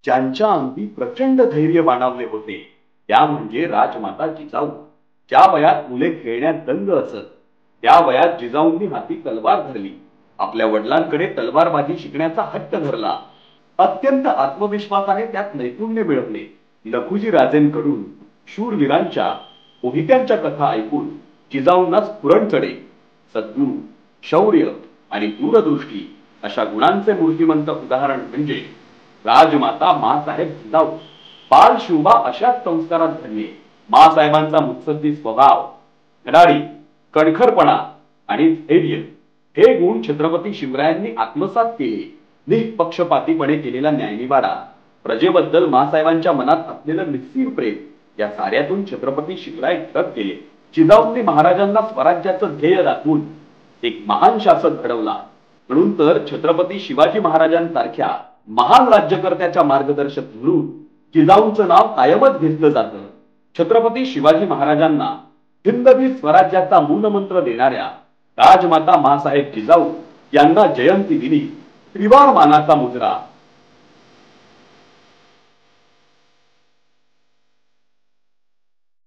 ज्यांच्या अंगी प्रचंड धैर्य बाणावले होते त्या म्हणजे राजमाता जिजाऊ. ज्या वयात मुले खेळण्यात दंग असत त्या वयात जिजाऊंनी हाती तलवार धरली. आपल्या वडिलांकडे तलवारबाजी शिकण्याचा हट्ट धरला. अत्यंत आत्मविश्वासाने त्यात नैपुण्य मिळवले. लखुजी राजेंकडून शूरवीरांच्या ओहित्यांच्या कथा ऐकून जिजाऊंना स्फुरण चढे. सद्गुण, शौर्य आणि दूरदृष्टी अशा गुणांचे मूर्तिमंत उदाहरण म्हणजे राजमाता माँसाहेब जिजाऊ. बाल शिवबा अशाच संस्कारात धरले. माँसाहेबांचा मुत्सद्दी स्वभाव, धडाडी, कणखरपणा आणि धैर्य हे गुण छत्रपती शिवरायांनी आत्मसात केले. निष्पक्षपातीपणे केलेला न्यायनिवाडा, प्रजेबद्दल माँसाहेबांच्या मनात असलेलं निस्सीम प्रेम या साऱ्यातून छत्रपती शिवराय ठळक केले. जिजाऊंनी महाराजांना स्वराज्याचं ध्येय दाखवून एक महान शासक घडवला. म्हणून तर छत्रपती शिवाजी महाराजांसारख्या महान राज्यकर्त्याच्या मार्गदर्शक म्हणून जिजाऊंचं नाव कायमच घेतलं जातं. छत्रपती शिवाजी महाराजांना हिंदवी स्वराज्याचा मूलमंत्र देणाऱ्या राजमाता माँसाहेब जिजाऊ यांना जयंती दिनी त्रिवार मानाचा मुजरा